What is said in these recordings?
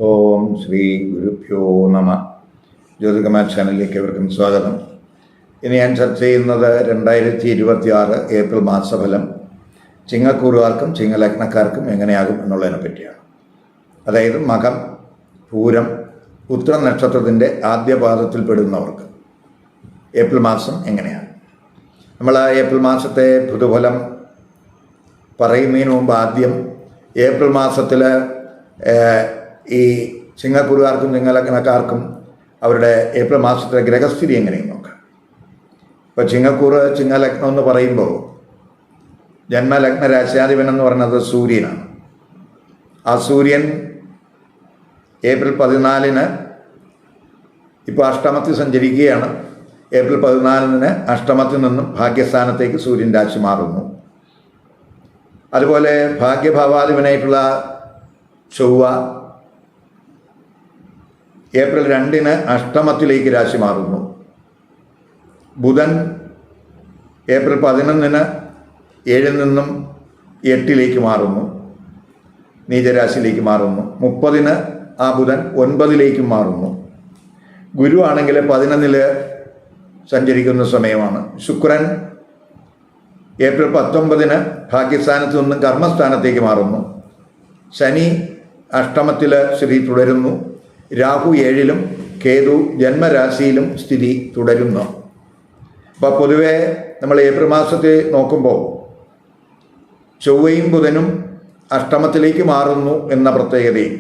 ഓം ശ്രീ ഗുരുഭ്യോ നമ. ജ്യോതികമാ ചാനലിലേക്ക് അവർക്കും സ്വാഗതം. ഇനി ഞാൻ ചർച്ച ചെയ്യുന്നത് 2026 ഏപ്രിൽ മാസഫലം ചിങ്ങക്കൂറുകാർക്കും ചിങ്ങലഗ്നക്കാർക്കും എങ്ങനെയാകും എന്നുള്ളതിനെ പറ്റിയാണ്. അതായത് മകം, പൂരം, ഉത്ര നക്ഷത്രത്തിൻ്റെ ആദ്യ പാദത്തിൽ പെടുന്നവർക്ക് ഏപ്രിൽ മാസം എങ്ങനെയാണ്. നമ്മൾ ഏപ്രിൽ മാസത്തെ പൊതുഫലം പറയുന്നതിന് മുമ്പ് ആദ്യം ഏപ്രിൽ മാസത്തിൽ ഈ ചിങ്ങക്കൂറുകാർക്കും ചിങ്ങലഗ്നക്കാർക്കും അവരുടെ ഏപ്രിൽ മാസത്തിലെ ഗ്രഹസ്ഥിതി എങ്ങനെയും നോക്കാം. ഇപ്പോൾ ചിങ്ങക്കൂറ് ചിങ്ങലഗ്നം എന്ന് പറയുമ്പോൾ ജന്മലഗ്ന രാശ്യാധിപൻ എന്ന് പറയുന്നത് സൂര്യനാണ്. ആ സൂര്യൻ ഏപ്രിൽ 14 ഇപ്പോൾ അഷ്ടമത്തിൽ സഞ്ചരിക്കുകയാണ്. ഏപ്രിൽ 14 അഷ്ടമത്തിൽ നിന്നും ഭാഗ്യസ്ഥാനത്തേക്ക് സൂര്യൻ രാശി മാറുന്നു. അതുപോലെ ഭാഗ്യഭാവാധിപനായിട്ടുള്ള ചൊവ്വ ഏപ്രിൽ 2 അഷ്ടമത്തിലേക്ക് രാശി മാറുന്നു. ബുധൻ ഏപ്രിൽ 11 7 നിന്നും 8 മാറുന്നു, നീചരാശിയിലേക്ക് മാറുന്നു. 30 ആ ബുധൻ 9 മാറുന്നു. ഗുരു ആണെങ്കിൽ 11 സഞ്ചരിക്കുന്ന സമയമാണ്. ശുക്രൻ ഏപ്രിൽ 19 ഭാഗ്യസ്ഥാനത്ത് നിന്നും കർമ്മസ്ഥാനത്തേക്ക് മാറുന്നു. ശനി അഷ്ടമത്തിൽ സ്ഥിതി തുടരുന്നു. രാഹു 7 കേതു ജന്മരാശിയിലും സ്ഥിതി തുടരുന്നു. അപ്പോൾ പൊതുവെ നമ്മൾ ഏപ്രിൽ മാസത്തെ നോക്കുമ്പോൾ ചൊവ്വയും ബുധനും അഷ്ടമത്തിലേക്ക് മാറുന്നു എന്ന പ്രത്യേകതയും,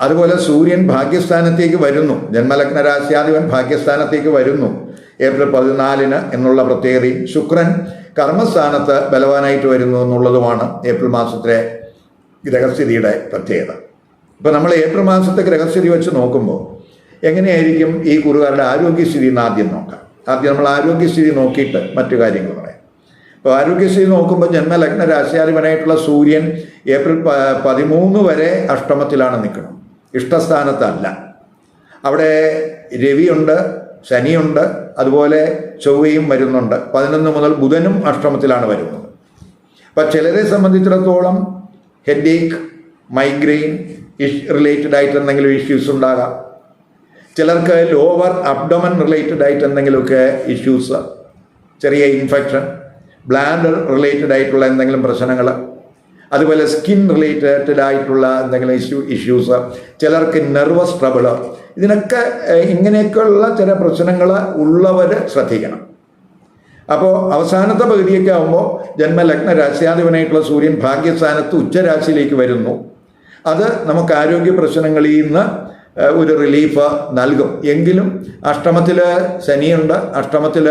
അതുപോലെ സൂര്യൻ ഭാഗ്യസ്ഥാനത്തേക്ക് വരുന്നു, ജന്മലഗ്ന രാശ്യാധിപൻ ഭാഗ്യസ്ഥാനത്തേക്ക് വരുന്നു ഏപ്രിൽ 14 എന്നുള്ള പ്രത്യേകതയും, ശുക്രൻ കർമ്മസ്ഥാനത്ത് ബലവാനായിട്ട് വരുന്നു എന്നുള്ളതുമാണ് ഏപ്രിൽ മാസത്തിലെ ഗ്രഹസ്ഥിതിയുടെ പ്രത്യേകത. ഇപ്പോൾ നമ്മൾ ഏപ്രിൽ മാസത്തെ ഗ്രഹസ്ഥിതി വെച്ച് നോക്കുമ്പോൾ എങ്ങനെയായിരിക്കും ഈ കുറുകാരുടെ ആരോഗ്യസ്ഥിതി എന്ന് ആദ്യം നോക്കാം. ആദ്യം നമ്മൾ ആരോഗ്യസ്ഥിതി നോക്കിയിട്ട് മറ്റു കാര്യങ്ങൾ പറയാം. അപ്പോൾ ആരോഗ്യസ്ഥിതി നോക്കുമ്പോൾ ജന്മലഗ്ന രാശ്യാധിപനായിട്ടുള്ള സൂര്യൻ ഏപ്രിൽ 13 വരെ അഷ്ടമത്തിലാണ് നിൽക്കുന്നത്, ഇഷ്ടസ്ഥാനത്തല്ല. അവിടെ രവിയുണ്ട്, ശനിയുണ്ട്, അതുപോലെ ചൊവ്വയും വരുന്നുണ്ട്. 11 മുതൽ ബുധനും അഷ്ടമത്തിലാണ് വരുന്നത്. അപ്പം ചിലരെ സംബന്ധിച്ചിടത്തോളം ഹെഡേക്ക്, മൈഗ്രെയിൻ റിലേറ്റഡ് ആയിട്ട് എന്തെങ്കിലും ഇഷ്യൂസ് ഉണ്ടാകാം. ചിലർക്ക് ലോവർ അബ്ഡോമൻ റിലേറ്റഡ് ആയിട്ട് എന്തെങ്കിലുമൊക്കെ ഇഷ്യൂസ്, ചെറിയ ഇൻഫെക്ഷൻ, ബ്ലാഡർ റിലേറ്റഡ് ആയിട്ടുള്ള എന്തെങ്കിലും പ്രശ്നങ്ങൾ, അതുപോലെ സ്കിൻ റിലേറ്റഡ് ആയിട്ടുള്ള എന്തെങ്കിലും ഇഷ്യൂസ്, ചിലർക്ക് നെർവസ് ട്രബിള്, ഇതിനൊക്കെ ഇങ്ങനെയൊക്കെയുള്ള ചില പ്രശ്നങ്ങൾ ഉള്ളവർ ശ്രദ്ധിക്കണം. അപ്പോൾ അവസാനത്തെ പകുതിയൊക്കെ ആകുമ്പോൾ ജന്മലഗ്ന രാശ്യാധിപനായിട്ടുള്ള സൂര്യൻ ഭാഗ്യസ്ഥാനത്ത് ഉച്ചരാശിയിലേക്ക് വരുന്നു. അത് നമുക്ക് ആരോഗ്യ പ്രശ്നങ്ങളിൽ നിന്ന് ഒരു റിലീഫ് നൽകും. എങ്കിലും അഷ്ടമത്തിൽ ശനിയുണ്ട്, അഷ്ടമത്തിൽ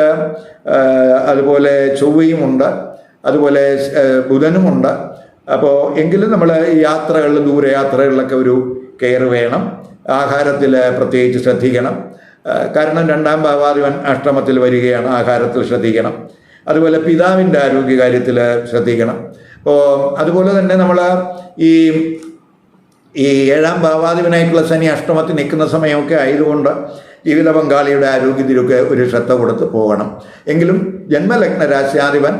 അതുപോലെ ചൊവ്വയുമുണ്ട്, അതുപോലെ ബുധനുമുണ്ട്. അപ്പോൾ എങ്കിലും നമ്മൾ യാത്രകളിൽ, ദൂരയാത്രകളിലൊക്കെ ഒരു കെയർ വേണം. ആഹാരത്തിൽ പ്രത്യേകിച്ച് ശ്രദ്ധിക്കണം. കാരണം 2-ാം ഭാവാധിപൻ അഷ്ടമത്തിൽ വരികയാണ്, ആഹാരത്തിൽ ശ്രദ്ധിക്കണം. അതുപോലെ പിതാവിൻ്റെ ആരോഗ്യകാര്യത്തിൽ ശ്രദ്ധിക്കണം. അപ്പോൾ അതുപോലെ തന്നെ നമ്മൾ ഈ 7-ാം ഭാവാധിപനായിട്ടുള്ള ശനി അഷ്ടമത്തിൽ നിൽക്കുന്ന സമയമൊക്കെ ആയതുകൊണ്ട് ജീവിത പങ്കാളിയുടെ ആരോഗ്യത്തിലൊക്കെ ഒരു ശ്രദ്ധ കൊടുത്ത് പോകണം. എങ്കിലും ജന്മലഗ്ന രാശ്യാധിപൻ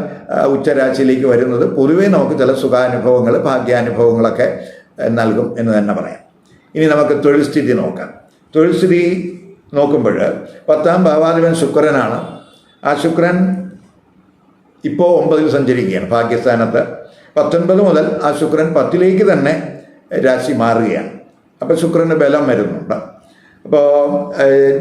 ഉച്ചരാശിയിലേക്ക് വരുന്നത് പൊതുവേ നമുക്ക് ചില സുഖാനുഭവങ്ങൾ, ഭാഗ്യാനുഭവങ്ങളൊക്കെ നൽകും എന്ന് തന്നെ പറയാം. ഇനി നമുക്ക് തൊഴിൽ സ്ഥിതി നോക്കാം. തൊഴിൽ സ്ഥിതി നോക്കുമ്പോൾ 10-ാം ഭാവാധിപൻ ശുക്രനാണ്. ആ ശുക്രൻ ഇപ്പോൾ 9 സഞ്ചരിക്കുകയാണ് ഭാഗ്യസ്ഥാനത്ത്. 19 മുതൽ ആ ശുക്രൻ 10 തന്നെ രാശി മാറുകയാണ്. അപ്പോൾ ശുക്രന് ബലം വരുന്നുണ്ട്. അപ്പോൾ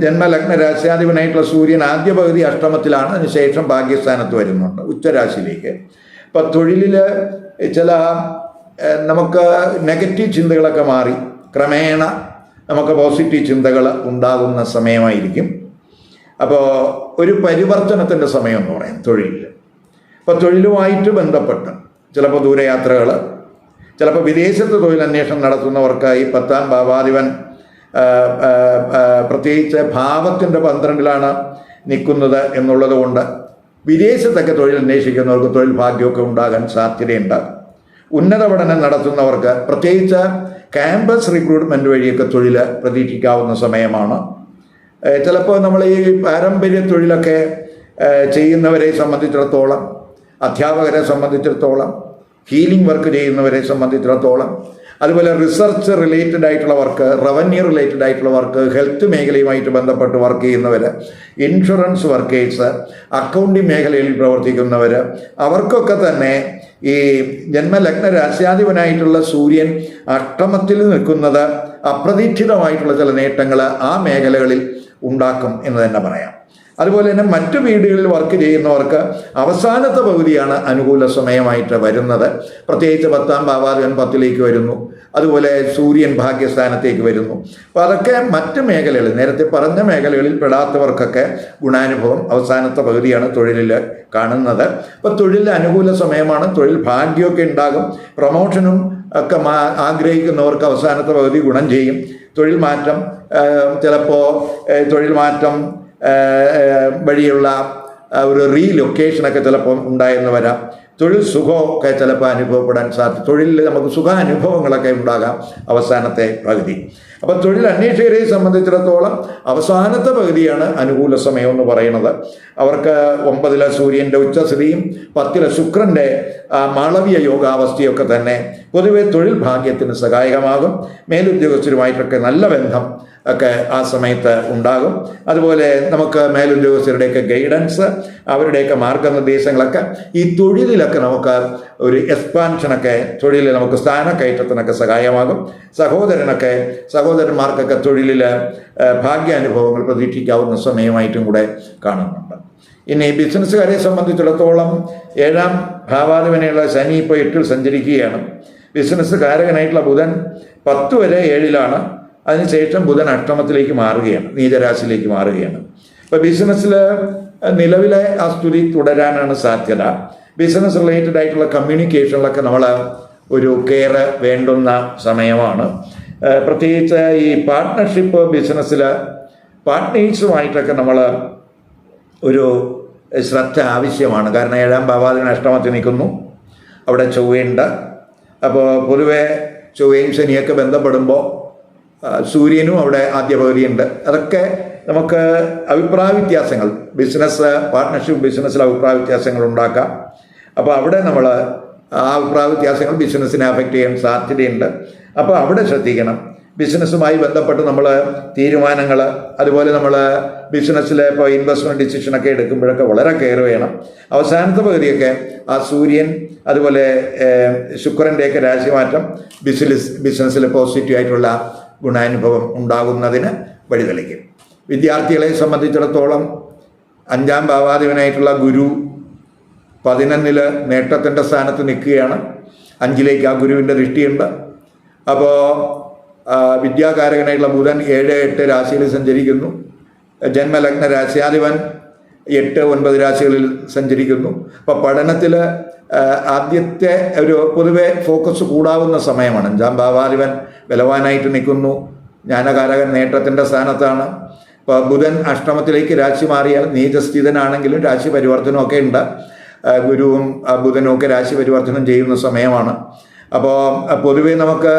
ജന്മലഗ്ന രാശ്യാധിപനായിട്ടുള്ള സൂര്യൻ ആദ്യ പകുതി അഷ്ടമത്തിലാണ്, അതിനുശേഷം ഭാഗ്യസ്ഥാനത്ത് വരുന്നുണ്ട് ഉച്ചരാശിയിലേക്ക്. അപ്പോൾ തൊഴിലിൽ ചില നമുക്ക് നെഗറ്റീവ് ചിന്തകളൊക്കെ മാറി ക്രമേണ നമുക്ക് പോസിറ്റീവ് ചിന്തകൾ ഉണ്ടാകുന്ന സമയമായിരിക്കും. അപ്പോൾ ഒരു പരിവർത്തനത്തിൻ്റെ സമയം എന്ന് പറയും തൊഴിലിൽ. അപ്പോൾ തൊഴിലുമായിട്ട് ബന്ധപ്പെട്ട് ചിലപ്പോൾ ദൂരയാത്രകൾ, ചിലപ്പോൾ വിദേശത്ത് തൊഴിലന്വേഷണം നടത്തുന്നവർക്കായി 10-ാം ഭാവാധിപൻ പ്രത്യേകിച്ച് ഭാവത്തിൻ്റെ 12 നിൽക്കുന്നത് എന്നുള്ളത് കൊണ്ട് വിദേശത്തൊക്കെ തൊഴിൽ അന്വേഷിക്കുന്നവർക്ക് തൊഴിൽ ഭാഗ്യമൊക്കെ ഉണ്ടാകാൻ സാധ്യതയുണ്ട്. ഉന്നത പഠനം നടത്തുന്നവർക്ക് പ്രത്യേകിച്ച് ക്യാമ്പസ് റിക്രൂട്ട്മെൻറ്റ് വഴിയൊക്കെ തൊഴിൽ പ്രതീക്ഷിക്കാവുന്ന സമയമാണ്. ചിലപ്പോൾ നമ്മൾ ഈ പാരമ്പര്യ തൊഴിലൊക്കെ ചെയ്യുന്നവരെ സംബന്ധിച്ചിടത്തോളം, അധ്യാപകരെ സംബന്ധിച്ചിടത്തോളം, ഹീലിംഗ് വർക്ക് ചെയ്യുന്നവരെ സംബന്ധിച്ചിടത്തോളം അതുപോലെ റിസർച്ച് റിലേറ്റഡ് ആയിട്ടുള്ള വർക്ക്, റവന്യൂ റിലേറ്റഡ് ആയിട്ടുള്ള വർക്ക്, ഹെൽത്ത് മേഖലയുമായിട്ട് ബന്ധപ്പെട്ട് വർക്ക് ചെയ്യുന്നവർ, ഇൻഷുറൻസ് വർക്കേഴ്സ്, അക്കൗണ്ടിങ് മേഖലയിൽ പ്രവർത്തിക്കുന്നവർ, അവർക്കൊക്കെ തന്നെ ഈ ജന്മലഗ്ന രാശ്യാധിപനായിട്ടുള്ള സൂര്യൻ അഷ്ടമത്തിൽ നിൽക്കുന്നത് അപ്രതീക്ഷിതമായിട്ടുള്ള ചില നേട്ടങ്ങൾ ആ മേഖലകളിൽ ഉണ്ടാക്കും എന്ന് തന്നെ പറയാം. അതുപോലെ തന്നെ മറ്റു വീടുകളിൽ വർക്ക് ചെയ്യുന്നവർക്ക് അവസാനത്തെ പകുതിയാണ് അനുകൂല സമയമായിട്ട് വരുന്നത്. പ്രത്യേകിച്ച് 10ാം ഭാവാധിപൻ 10ലേക്ക് വരുന്നു, അതുപോലെ സൂര്യൻ ഭാഗ്യസ്ഥാനത്തേക്ക് വരുന്നു. അപ്പോൾ അതൊക്കെ മറ്റ് മേഖലകളിൽ, നേരത്തെ പറഞ്ഞ മേഖലകളിൽ പെടാത്തവർക്കൊക്കെ ഗുണാനുഭവം അവസാനത്തെ പകുതിയാണ് തൊഴിലിൽ കാണുന്നത്. അപ്പോൾ തൊഴിൽ അനുകൂല സമയമാണ്, തൊഴിൽ ഭാഗ്യമൊക്കെ ഉണ്ടാകും. പ്രൊമോഷനും ഒക്കെ ആഗ്രഹിക്കുന്നവർക്ക് അവസാനത്തെ പകുതി ഗുണം ചെയ്യും. തൊഴിൽ മാറ്റം, ചിലപ്പോൾ തൊഴിൽ മാറ്റം വഴിയുള്ള ഒരു റീലൊക്കേഷനൊക്കെ ചിലപ്പോൾ ഉണ്ടായെന്ന് വരാം. തൊഴിൽ സുഖമൊക്കെ ചിലപ്പോൾ അനുഭവപ്പെടാൻ സാധിക്കും. തൊഴിലിൽ നമുക്ക് സുഖാനുഭവങ്ങളൊക്കെ ഉണ്ടാകാം അവസാനത്തെ പകുതി. അപ്പം തൊഴിൽ അന്വേഷകരെ സംബന്ധിച്ചിടത്തോളം അവസാനത്തെ പകുതിയാണ് അനുകൂല സമയം എന്ന് പറയുന്നത്. അവർക്ക് 9ലെ സൂര്യൻ്റെ ഉച്ചസ്ഥിതിയും 10ലെ ശുക്രൻ്റെ മാളവ്യ യോഗാവസ്ഥയൊക്കെ തന്നെ പൊതുവെ തൊഴിൽ ഭാഗ്യത്തിന് സഹായകമാകും. മേലുദ്യോഗസ്ഥരുമായിട്ടൊക്കെ നല്ല ബന്ധം ഒക്കെ ആ സമയത്ത് ഉണ്ടാകും. അതുപോലെ നമുക്ക് മേലുദ്യോഗസ്ഥരുടെയൊക്കെ ഗൈഡൻസ്, അവരുടെയൊക്കെ മാർഗനിർദ്ദേശങ്ങളൊക്കെ ഈ തൊഴിലിലൊക്കെ നമുക്ക് ഒരു എക്സ്പാൻഷനൊക്കെ, തൊഴിലിൽ നമുക്ക് സ്ഥാനക്കയറ്റത്തിനൊക്കെ സഹായമാകും. സഹോദരന്മാർക്കൊക്കെ തൊഴിലിൽ ഭാഗ്യാനുഭവങ്ങൾ പ്രതീക്ഷിക്കാവുന്ന സമയമായിട്ടും കൂടെ കാണുന്നുണ്ട്. ഇനി ബിസിനസ്സുകാരെ സംബന്ധിച്ചിടത്തോളം 7ാം ഭാവാധിപനെയുള്ള ശനി ഇപ്പോൾ 8ൽ സഞ്ചരിക്കുകയാണ്. ബിസിനസ് കാരകനായിട്ടുള്ള ബുധൻ 10 വരെ 7ലാണ്. അതിനുശേഷം ബുധൻ അഷ്ടമത്തിലേക്ക് മാറുകയാണ്, നീചരാശിയിലേക്ക് മാറുകയാണ്. അപ്പോൾ ബിസിനസ്സിൽ നിലവിലെ ആ സ്ഥിതി തുടരാനാണ് സാധ്യത. ബിസിനസ് റിലേറ്റഡ് ആയിട്ടുള്ള കമ്മ്യൂണിക്കേഷനിലൊക്കെ നമ്മൾ ഒരു കെയർ വേണ്ടുന്ന സമയമാണ്. പ്രത്യേകിച്ച് ഈ പാർട്ട്ണർഷിപ്പ് ബിസിനസ്സിൽ പാർട്ട്നേഴ്സുമായിട്ടൊക്കെ നമ്മൾ ഒരു ശ്രദ്ധ ആവശ്യമാണ്. കാരണം 7ാം ഭാവാധിപൻ അഷ്ടമത്തിൽ നിൽക്കുന്നു, അവിടെ ചൊവ്വയുണ്ട്. അപ്പോൾ പൊതുവെ ചൊവ്വയും ശനിയൊക്കെ ബന്ധപ്പെടുമ്പോൾ സൂര്യനും അവിടെ ആദ്യ പകുതിയുണ്ട്. അതൊക്കെ നമുക്ക് അഭിപ്രായ വ്യത്യാസങ്ങൾ, പാർട്ട്ണർഷിപ്പ് ബിസിനസ്സിൽ അഭിപ്രായ വ്യത്യാസങ്ങൾ ഉണ്ടാക്കാം. അപ്പോൾ അവിടെ നമ്മൾ ആ അഭിപ്രായ വ്യത്യാസങ്ങൾ ബിസിനസ്സിനെ അഫക്റ്റ് ചെയ്യാൻ സാധ്യതയുണ്ട്. അപ്പോൾ അവിടെ ശ്രദ്ധിക്കണം. ബിസിനസ്സുമായി ബന്ധപ്പെട്ട് നമ്മൾ തീരുമാനങ്ങൾ, അതുപോലെ നമ്മൾ ബിസിനസ്സിൽ ഇപ്പോൾ ഇൻവെസ്റ്റ്മെൻറ്റ് ഡിസിഷനൊക്കെ എടുക്കുമ്പോഴൊക്കെ വളരെ കെയർ വേണം. അവസാനത്തെ പകുതിയൊക്കെ ആ സൂര്യൻ അതുപോലെ ശുക്രൻ്റെയൊക്കെ രാശിമാറ്റം ബിസിനസ്സിൽ പോസിറ്റീവായിട്ടുള്ള ഗുണാനുഭവം ഉണ്ടാകുന്നതിന് വഴിതെളിക്കും. വിദ്യാർത്ഥികളെ സംബന്ധിച്ചിടത്തോളം 5ാം ഭാവാധിപനായിട്ടുള്ള ഗുരു 11ൽ നേട്ടത്തിൻ്റെ സ്ഥാനത്ത് നിൽക്കുകയാണ്. 5ലേക്ക് ആ ഗുരുവിൻ്റെ ദൃഷ്ടിയുണ്ട്. അപ്പോൾ വിദ്യാകാരകനായിട്ടുള്ള ബുധൻ 7, 8 രാശിയിൽ സഞ്ചരിക്കുന്നു. ജന്മലഗ്ന രാശ്യാധിപൻ 8, 9 രാശികളിൽ സഞ്ചരിക്കുന്നു. അപ്പോൾ പഠനത്തിൽ ആദ്യത്തെ ഒരു പൊതുവെ ഫോക്കസ് കൂടാവുന്ന സമയമാണ്. 5ാം ഭാവാധിപൻ ബലവാനായിട്ട് നിൽക്കുന്നു. ജ്ഞാനകാരകൻ നേട്ടത്തിൻ്റെ സ്ഥാനത്താണ്. ഇപ്പോൾ ബുധൻ അഷ്ടമത്തിലേക്ക് രാശി മാറിയാൽ നീചസ്ഥിതനാണെങ്കിലും രാശി പരിവർത്തനമൊക്കെ ഉണ്ട്. ഗുരുവും ബുധനും ഒക്കെ രാശി പരിവർത്തനം ചെയ്യുന്ന സമയമാണ്. അപ്പോൾ പൊതുവെ നമുക്ക്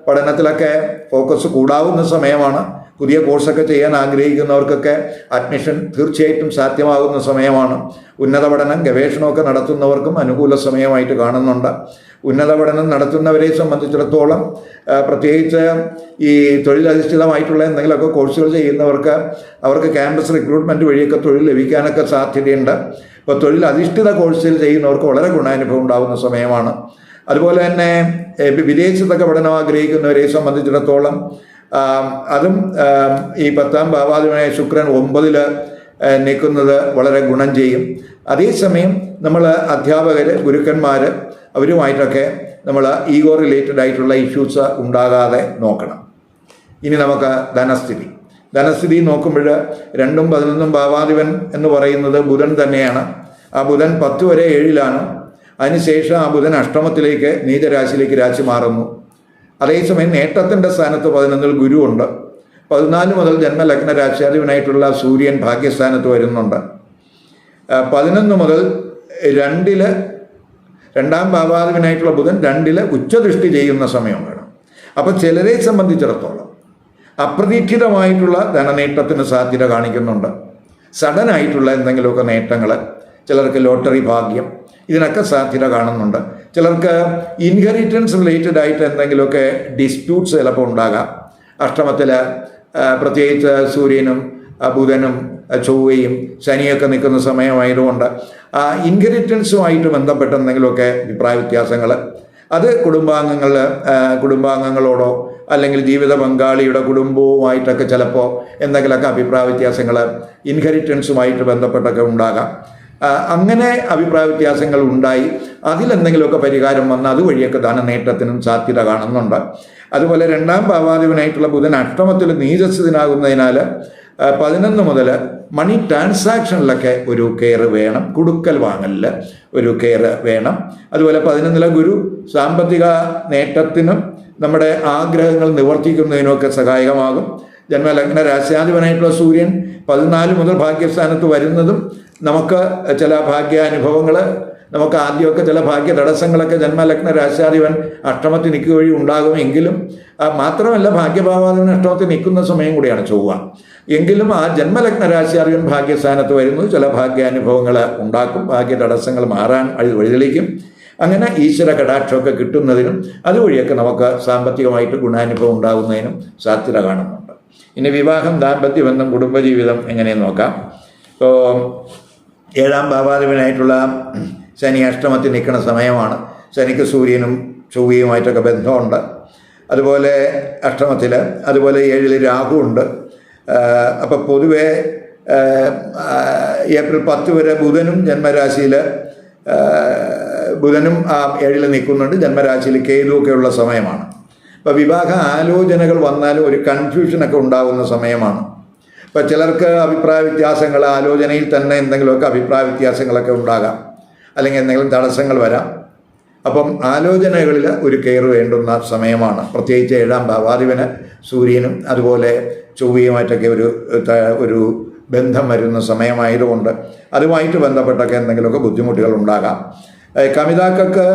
പഠനത്തിലൊക്കെ ഫോക്കസ് കൂടാവുന്ന സമയമാണ്. പുതിയ കോഴ്സൊക്കെ ചെയ്യാൻ ആഗ്രഹിക്കുന്നവർക്കൊക്കെ അഡ്മിഷൻ തീർച്ചയായിട്ടും സാധ്യമാകുന്ന സമയമാണ്. ഉന്നത പഠനം ഗവേഷണമൊക്കെ നടത്തുന്നവർക്കും അനുകൂല സമയമായിട്ട് കാണുന്നുണ്ട്. ഉന്നത പഠനം നടത്തുന്നവരെ സംബന്ധിച്ചിടത്തോളം പ്രത്യേകിച്ച് ഈ തൊഴിലധിഷ്ഠിതമായിട്ടുള്ള എന്തെങ്കിലുമൊക്കെ കോഴ്സുകൾ ചെയ്യുന്നവർക്ക് അവർക്ക് ക്യാമ്പസ് റിക്രൂട്ട്മെൻറ്റ് വഴിയൊക്കെ തൊഴിൽ ലഭിക്കാനൊക്കെ സാധ്യതയുണ്ട്. ഇപ്പോൾ തൊഴിലധിഷ്ഠിത കോഴ്സുകൾ ചെയ്യുന്നവർക്ക് വളരെ ഗുണാനുഭവം ഉണ്ടാകുന്ന സമയമാണ്. അതുപോലെ തന്നെ വിദേശത്തൊക്കെ പഠനം ആഗ്രഹിക്കുന്നവരെ സംബന്ധിച്ചിടത്തോളം അതും ഈ 10ാം ഭാവാധിപനായ ശുക്രൻ 9ൽ നിൽക്കുന്നത് വളരെ ഗുണം ചെയ്യും. അതേസമയം നമ്മൾ അധ്യാപകർ, ഗുരുക്കന്മാർ, അവരുമായിട്ടൊക്കെ നമ്മൾ ഈഗോ റിലേറ്റഡ് ആയിട്ടുള്ള ഇഷ്യൂസ് ഉണ്ടാകാതെ നോക്കണം. ഇനി നമുക്ക് ധനസ്ഥിതി നോക്കുമ്പോൾ 2ഉം 11ഉം ഭാവാധിപൻ എന്ന് പറയുന്നത് ബുധൻ തന്നെയാണ്. ആ ബുധൻ 10 വരെ 7ലാണ്. അതിനുശേഷം ആ ബുധൻ അഷ്ടമത്തിലേക്ക് നീചരാശിയിലേക്ക് രാശി മാറുന്നു. അതേസമയം നേട്ടത്തിൻ്റെ സ്ഥാനത്ത് 11ൽ ഗുരുവുണ്ട്. 14 മുതൽ ജന്മലഗ്ന രാശ്യാധിപനായിട്ടുള്ള സൂര്യൻ ഭാഗ്യസ്ഥാനത്ത് വരുന്നുണ്ട്. 11 മുതൽ 2ൽ 2ാം ഭാവാധിപനായിട്ടുള്ള ബുധൻ 2ൽ ഉച്ചദൃഷ്ടി ചെയ്യുന്ന സമയം വേണം. അപ്പോൾ ചിലരെ സംബന്ധിച്ചിടത്തോളം അപ്രതീക്ഷിതമായിട്ടുള്ള ധനനേട്ടത്തിന് സാധ്യത കാണിക്കുന്നുണ്ട്. സഡനായിട്ടുള്ള എന്തെങ്കിലുമൊക്കെ നേട്ടങ്ങൾ, ചിലർക്ക് ലോട്ടറി ഭാഗ്യം, ഇതിനൊക്കെ സാധ്യത കാണുന്നുണ്ട്. ചിലർക്ക് ഇൻഹെറിറ്റൻസ് റിലേറ്റഡ് ആയിട്ട് എന്തെങ്കിലുമൊക്കെ ഡിസ്പ്യൂട്ട്സ് ചിലപ്പോൾ ഉണ്ടാകാം. അഷ്ടമത്തിൽ പ്രത്യേകിച്ച് സൂര്യനും ബുധനും ചൊവ്വയും ശനിയൊക്കെ നിൽക്കുന്ന സമയമായതുകൊണ്ട് ഇൻഹെറിറ്റൻസുമായിട്ട് ബന്ധപ്പെട്ട എന്തെങ്കിലുമൊക്കെ അഭിപ്രായ വ്യത്യാസങ്ങൾ അത് കുടുംബാംഗങ്ങളോടോ അല്ലെങ്കിൽ ജീവിത പങ്കാളിയുടെ കുടുംബവുമായിട്ടൊക്കെ ചിലപ്പോൾ എന്തെങ്കിലുമൊക്കെ അഭിപ്രായ വ്യത്യാസങ്ങൾ ഇൻഹെറിറ്റൻസുമായിട്ട് ബന്ധപ്പെട്ടൊക്കെ ഉണ്ടാകാം. അങ്ങനെ അഭിപ്രായ വ്യത്യാസങ്ങൾ ഉണ്ടായി അതിലെന്തെങ്കിലുമൊക്കെ പരിഹാരം വന്ന് അതുവഴിയൊക്കെ ധനനേട്ടത്തിനും സാധ്യത കാണുന്നുണ്ട്. അതുപോലെ രണ്ടാം ഭാവാധിപനായിട്ടുള്ള ബുധൻ അഷ്ടമത്തിൽ നീചസ്ഥിതനാകുന്നതിനാൽ 11 മുതൽ മണി ട്രാൻസാക്ഷനിലൊക്കെ ഒരു കെയർ വേണം, കൊടുക്കൽ വാങ്ങലിൽ ഒരു കെയർ വേണം. അതുപോലെ 11 ഗുരു സാമ്പത്തിക നേട്ടത്തിനും നമ്മുടെ ആഗ്രഹങ്ങൾ നിവർത്തിക്കുന്നതിനുമൊക്കെ സഹായകമാകും. ജന്മലഗ്ന രാശ്യാധിപനായിട്ടുള്ള സൂര്യൻ 14 മുതൽ ഭാഗ്യസ്ഥാനത്ത് വരുന്നതും നമുക്ക് ചില ഭാഗ്യാനുഭവങ്ങൾ, നമുക്ക് ആദ്യമൊക്കെ ചില ഭാഗ്യ തടസ്സങ്ങളൊക്കെ ജന്മലഗ്ന രാശ്യാധിപൻ അഷ്ടമത്തിൽ നിൽക്കുക വഴി ഉണ്ടാകുമെങ്കിലും മാത്രമല്ല ഭാഗ്യഭാവാധിപൻ അഷ്ടമത്തിൽ നിൽക്കുന്ന സമയം കൂടിയാണ് ചൊവ്വ. എങ്കിലും ആ ജന്മലഗ്ന രാശ്യാധിപൻ ഭാഗ്യസ്ഥാനത്ത് വരുന്നു ചില ഭാഗ്യാനുഭവങ്ങൾ ഉണ്ടാക്കും, ഭാഗ്യ തടസ്സങ്ങൾ മാറാൻ വഴിതെളിക്കും. അങ്ങനെ ഈശ്വര കടാക്ഷമൊക്കെ കിട്ടുന്നതിനും അതുവഴിയൊക്കെ നമുക്ക് സാമ്പത്തികമായിട്ട് ഗുണാനുഭവം ഉണ്ടാകുന്നതിനും സാധ്യത കാണുന്നുണ്ട്. ഇനി വിവാഹം, ദാമ്പത്യ ബന്ധം, കുടുംബജീവിതം എങ്ങനെയെന്ന് നോക്കാം. ഇപ്പോൾ 7ാം ഭാവാധിപനായിട്ടുള്ള ശനി അഷ്ടമത്തിൽ നിൽക്കുന്ന സമയമാണ്. ശനിക്ക് സൂര്യനും ചൊവ്വയുമായിട്ടൊക്കെ ബന്ധമുണ്ട്. അതുപോലെ അഷ്ടമത്തിൽ, അതുപോലെ 7ൽ രാഹു ഉണ്ട്. അപ്പോൾ പൊതുവെ ഏപ്രിൽ 10 വരെ ബുധനും ജന്മരാശിയിൽ ബുധനും 7ൽ നിൽക്കുന്നുണ്ട്. ജന്മരാശിയിൽ കേതുവൊക്കെ ഉള്ള സമയമാണ്. അപ്പോൾ വിവാഹ ആലോചനകൾ വന്നാലും ഒരു കൺഫ്യൂഷനൊക്കെ ഉണ്ടാകുന്ന സമയമാണ്. ഇപ്പോൾ ചിലർക്ക് അഭിപ്രായ വ്യത്യാസങ്ങൾ, ആലോചനയിൽ തന്നെ എന്തെങ്കിലുമൊക്കെ അഭിപ്രായ വ്യത്യാസങ്ങളൊക്കെ ഉണ്ടാകാം, അല്ലെങ്കിൽ എന്തെങ്കിലും തടസ്സങ്ങൾ വരാം. അപ്പം ആലോചനകളിൽ ഒരു കെയർ വേണ്ടുന്ന സമയമാണ്. പ്രത്യേകിച്ച് 7ാം ഭാവാധിപന് സൂര്യനും അതുപോലെ ചൊവ്വയുമായിട്ടൊക്കെ ഒരു ബന്ധം വരുന്ന സമയമായതുകൊണ്ട് അതുമായിട്ട് ബന്ധപ്പെട്ടൊക്കെ എന്തെങ്കിലുമൊക്കെ ബുദ്ധിമുട്ടുകൾ ഉണ്ടാകാം. കമിതാക്കൾക്ക്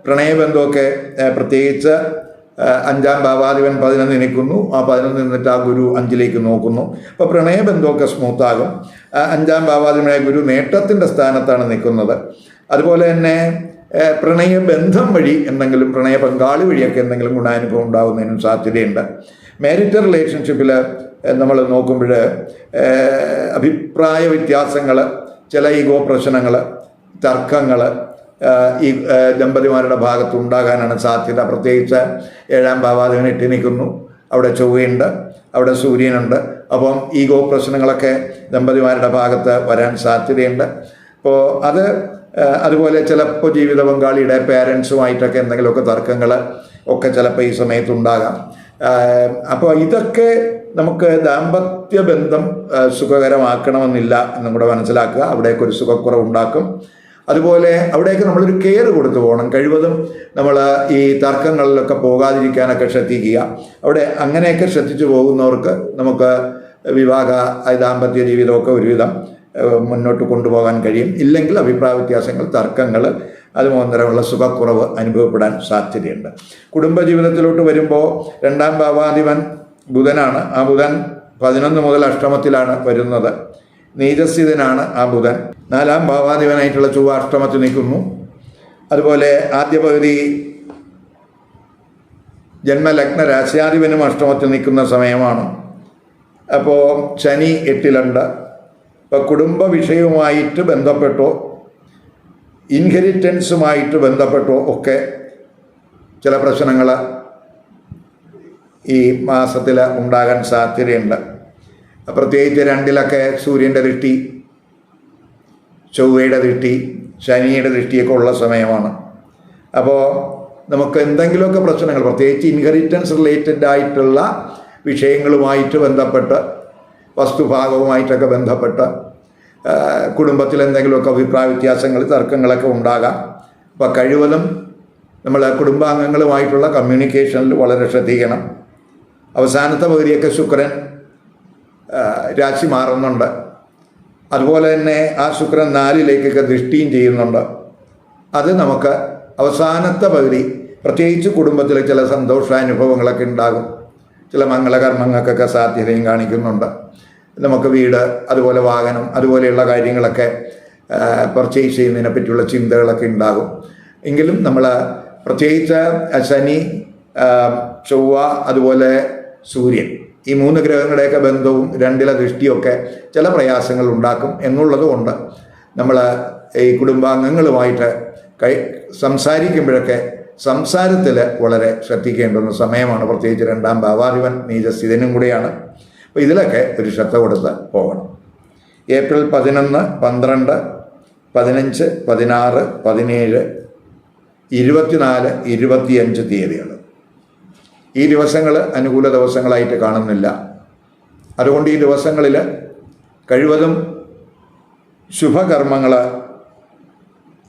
പ്രണയബന്ധമൊക്കെ പ്രത്യേകിച്ച് 5ാം ഭാവാധിപൻ 11 നിൽക്കുന്നു. ആ 11 നിന്നിട്ട് ആ ഗുരു 5ലേക്ക് നോക്കുന്നു. അപ്പോൾ പ്രണയബന്ധമൊക്കെ സ്മൂത്താകും. 5ാം ഭാവാധിപനായ ഗുരു നേട്ടത്തിൻ്റെ സ്ഥാനത്താണ് നിൽക്കുന്നത്. അതുപോലെ തന്നെ പ്രണയബന്ധം വഴി എന്തെങ്കിലും പ്രണയ പങ്കാളി വഴിയൊക്കെ എന്തെങ്കിലും ഗുണാനുഭവം ഉണ്ടാകുന്നതിനും സാധ്യതയുണ്ട്. മാരിറ്റൽ റിലേഷൻഷിപ്പിൽ നമ്മൾ നോക്കുമ്പോൾ അഭിപ്രായ വ്യത്യാസങ്ങൾ, ചില ഈഗോ പ്രശ്നങ്ങൾ, തർക്കങ്ങൾ ഈ ദമ്പതിമാരുടെ ഭാഗത്ത് ഉണ്ടാകാനാണ് സാധ്യത. പ്രത്യേകിച്ച് 7ാം ഭാവാധിപൻ 8 നിൽക്കുന്നു, അവിടെ ചൊവ്വയുണ്ട്, അവിടെ സൂര്യനുണ്ട്. അപ്പം ഈഗോ പ്രശ്നങ്ങളൊക്കെ ദമ്പതിമാരുടെ ഭാഗത്ത് വരാൻ സാധ്യതയുണ്ട്. അപ്പോൾ അതുപോലെ ചിലപ്പോൾ ജീവിത പങ്കാളിയുടെ പേരൻസുമായിട്ടൊക്കെ എന്തെങ്കിലുമൊക്കെ തർക്കങ്ങൾ ഒക്കെ ചിലപ്പോൾ ഈ സമയത്തുണ്ടാകാം. അപ്പോൾ ഇതൊക്കെ നമുക്ക് ദാമ്പത്യ ബന്ധം സുഖകരമാക്കണമെന്നില്ല എന്നും കൂടെ മനസ്സിലാക്കുക. അവിടേക്ക് ഒരു സുഖക്കുറവുണ്ടാക്കും. അതുപോലെ അവിടേക്ക് നമ്മളൊരു കെയർ കൊടുത്തു പോകണം. കഴിവതും നമ്മൾ ഈ തർക്കങ്ങളിലൊക്കെ പോകാതിരിക്കാനൊക്കെ ശ്രദ്ധിക്കുക. അവിടെ അങ്ങനെയൊക്കെ ശ്രദ്ധിച്ചു പോകുന്നവർക്ക് നമുക്ക് വിവാഹ ദാമ്പത്യ ജീവിതമൊക്കെ ഒരുവിധം മുന്നോട്ട് കൊണ്ടുപോകാൻ കഴിയും. ഇല്ലെങ്കിൽ അഭിപ്രായ വ്യത്യാസങ്ങൾ, തർക്കങ്ങൾ, അതുമൂലമുള്ള സുഖക്കുറവ് അനുഭവപ്പെടാൻ സാധ്യതയുണ്ട്. കുടുംബജീവിതത്തിലോട്ട് വരുമ്പോൾ 2ാം ഭാവാധിപൻ ബുധനാണ്. ആ ബുധൻ 11 മുതൽ അഷ്ടമത്തിലാണ് വരുന്നത്. നീചസ്ഥിതനാണ് ആ ബുധൻ. 4ാം ഭാവാധിപനായിട്ടുള്ള ചൊവ്വ അഷ്ടമത്തിൽ നിൽക്കുന്നു. അതുപോലെ ആദ്യ പകുതി ജന്മലഗ്ന രാശ്യാധിപനും അഷ്ടമത്തിൽ നിൽക്കുന്ന സമയമാണ്. അപ്പോൾ ശനി 8ലുണ്ട്. ഇപ്പോൾ കുടുംബ വിഷയവുമായിട്ട് ബന്ധപ്പെട്ടോ ഇൻഹെറിറ്റൻസുമായിട്ട് ബന്ധപ്പെട്ടോ ഒക്കെ ചില പ്രശ്നങ്ങൾ ഈ മാസത്തിൽ ഉണ്ടാകാൻ സാധ്യതയുണ്ട്. പ്രത്യേകിച്ച് 2ലൊക്കെ സൂര്യൻ്റെ ദൃഷ്ടി, ചൊവ്വയുടെ ദൃഷ്ടി, ശനിയുടെ ദൃഷ്ടിയൊക്കെ ഉള്ള സമയമാണ്. അപ്പോൾ നമുക്ക് എന്തെങ്കിലുമൊക്കെ പ്രശ്നങ്ങൾ, പ്രത്യേകിച്ച് ഇൻഹെറിറ്റൻസ് റിലേറ്റഡ് ആയിട്ടുള്ള വിഷയങ്ങളുമായിട്ട് ബന്ധപ്പെട്ട്, വസ്തുഭാഗവുമായിട്ടൊക്കെ ബന്ധപ്പെട്ട് കുടുംബത്തിൽ എന്തെങ്കിലുമൊക്കെ അഭിപ്രായ വ്യത്യാസങ്ങൾ, തർക്കങ്ങളൊക്കെ ഉണ്ടാകാം. അപ്പോൾ കഴിവതും നമ്മൾ കുടുംബാംഗങ്ങളുമായിട്ടുള്ള കമ്മ്യൂണിക്കേഷനിൽ വളരെ ശ്രദ്ധിക്കണം. അവസാനത്തെ പകുതിയൊക്കെ ശുക്രൻ രാശി മാറുന്നുണ്ട്. അതുപോലെ തന്നെ ആ ശുക്രൻ 4ലേക്കൊക്കെ ദൃഷ്ടിയും ചെയ്യുന്നുണ്ട്. അത് നമുക്ക് അവസാനത്തെ പകുതി പ്രത്യേകിച്ച് കുടുംബത്തിൽ ചില സന്തോഷാനുഭവങ്ങളൊക്കെ ഉണ്ടാകും. ചില മംഗളകർമ്മങ്ങൾക്കൊക്കെ സാധ്യതയും കാണിക്കുന്നുണ്ട്. നമുക്ക് വീട്, അതുപോലെ വാഹനം, അതുപോലെയുള്ള കാര്യങ്ങളൊക്കെ പർച്ചേസ് ചെയ്യുന്നതിനെ പറ്റിയുള്ള ചിന്തകളൊക്കെ ഉണ്ടാകും. എങ്കിലും നമ്മൾ പ്രത്യേകിച്ച് ശനി, ചൊവ്വ, അതുപോലെ സൂര്യൻ, ഈ 3 ഗ്രഹങ്ങളുടെയൊക്കെ ബന്ധവും 2ലെ ദൃഷ്ടിയൊക്കെ ചില പ്രയാസങ്ങൾ ഉണ്ടാക്കും എന്നുള്ളത് കൊണ്ട് നമ്മൾ ഈ കുടുംബാംഗങ്ങളുമായിട്ട് സംസാരിക്കുമ്പോഴൊക്കെ സംസാരത്തിൽ വളരെ ശ്രദ്ധിക്കേണ്ടുന്ന സമയമാണ്. പ്രത്യേകിച്ച് 2ാം ഭാവാധിപൻ നീചസ്ഥിതിനും കൂടിയാണ്. അപ്പോൾ ഇതിലൊക്കെ ഒരു ശ്രദ്ധ കൊടുത്ത് പോകണം. ഏപ്രിൽ 11, 12, 15, 16, 17, 24, 25 തീയതികൾ. ഈ ദിവസങ്ങൾ അനുകൂല ദിവസങ്ങളായിട്ട് കാണുന്നില്ല. അതുകൊണ്ട് ഈ ദിവസങ്ങളിൽ കഴിവതും ശുഭകർമ്മങ്ങൾ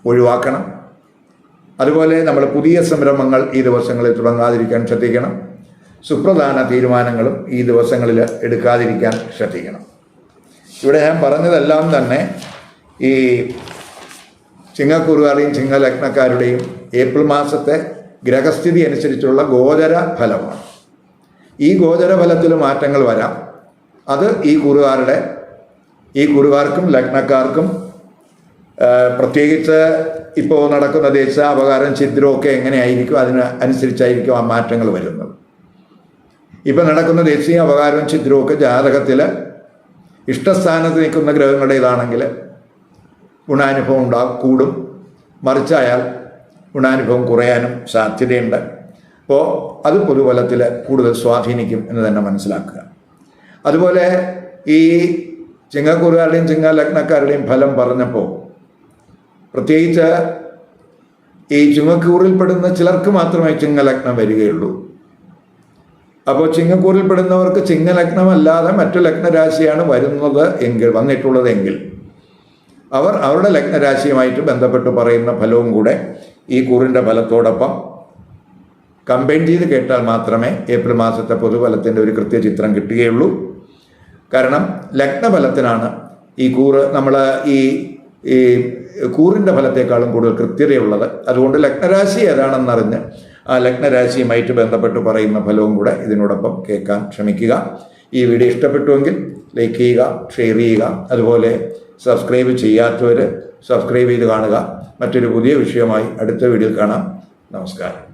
ഒഴിവാക്കണം. അതുപോലെ നമ്മൾ പുതിയ സംരംഭങ്ങൾ ഈ ദിവസങ്ങളിൽ തുടങ്ങാതിരിക്കാൻ ശ്രദ്ധിക്കണം. സുപ്രധാന തീരുമാനങ്ങളും ഈ ദിവസങ്ങളിൽ എടുക്കാതിരിക്കാൻ ശ്രദ്ധിക്കണം. ഇവിടെ ഞാൻ പറഞ്ഞതെല്ലാം തന്നെ ഈ ചിങ്ങക്കുറുകാരുടെയും ചിങ്ങലഗ്നക്കാരുടെയും ഏപ്രിൽ മാസത്തെ ഗ്രഹസ്ഥിതി അനുസരിച്ചുള്ള ഗോചര ഫലമാണ്. ഈ ഗോചര ഫലത്തിൽ മാറ്റങ്ങൾ വരാം. അത് ഈ കുറുകാർക്കും ലഗ്നക്കാർക്കും പ്രത്യേകിച്ച് ഇപ്പോൾ നടക്കുന്ന ദേശാപകാരം ഛിദ്രമൊക്കെ എങ്ങനെയായിരിക്കും അതിന് അനുസരിച്ചായിരിക്കും ആ മാറ്റങ്ങൾ വരുന്നത്. ഇപ്പം നടക്കുന്ന ദേശീയ അപകാരവും ഛിദ്രമൊക്കെ ജാതകത്തിൽ ഇഷ്ടസ്ഥാനത്ത് നിൽക്കുന്ന ഗ്രഹങ്ങളുടേതാണെങ്കിൽ ഗുണാനുഭവം കൂടും. മറിച്ചായാൽ ഗുണാനുഭവം കുറയാനും സാധ്യതയുണ്ട്. അപ്പോൾ അത് പൊതുഫലത്തിൽ കൂടുതൽ സ്വാധീനിക്കും എന്ന് തന്നെ മനസ്സിലാക്കുക. അതുപോലെ ഈ ചിങ്ങക്കുറുകാരുടെയും ചിങ്ങലഗ്നക്കാരുടെയും ഫലം പറഞ്ഞപ്പോൾ പ്രത്യേകിച്ച് ഈ ചിങ്ങക്കൂറിൽപ്പെടുന്ന ചിലർക്ക് മാത്രമേ ചിങ്ങലഗ്നം വരികയുള്ളൂ. അപ്പോൾ ചിങ്ങക്കൂറിൽപ്പെടുന്നവർക്ക് ചിങ്ങലഗ്നമല്ലാതെ മറ്റു ലഗ്നരാശിയാണ് വന്നിട്ടുള്ളതെങ്കിൽ അവർ അവരുടെ ലഗ്നരാശിയുമായിട്ട് ബന്ധപ്പെട്ട് പറയുന്ന ഫലവും കൂടെ ഈ കൂറിൻ്റെ ഫലത്തോടൊപ്പം കമ്പൈൻ ചെയ്ത് കേട്ടാൽ മാത്രമേ ഏപ്രിൽ മാസത്തെ പൊതുഫലത്തിൻ്റെ ഒരു കൃത്യചിത്രം കിട്ടുകയുള്ളൂ. കാരണം ലഗ്നഫലത്തിനാണ് ഈ കൂറ് നമ്മൾ ഈ കൂറിൻ്റെ ഫലത്തെക്കാളും കൂടുതൽ കൃത്യതയുള്ളത്. അതുകൊണ്ട് ലഗ്നരാശി ഏതാണെന്നറിഞ്ഞ് ആ ലഗ്നരാശിയുമായിട്ട് ബന്ധപ്പെട്ട് പറയുന്ന ഫലവും കൂടെ ഇതിനോടൊപ്പം കേൾക്കാൻ ശ്രമിക്കുക. ഈ വീഡിയോ ഇഷ്ടപ്പെട്ടുവെങ്കിൽ ലൈക്ക് ചെയ്യുക, ഷെയർ ചെയ്യുക. അതുപോലെ സബ്സ്ക്രൈബ് ചെയ്യാത്തവർ സബ്സ്ക്രൈബ് ചെയ്ത് കാണുക. മറ്റൊരു പുതിയ വിഷയമായി അടുത്ത വീഡിയോയിൽ കാണാം. നമസ്കാരം.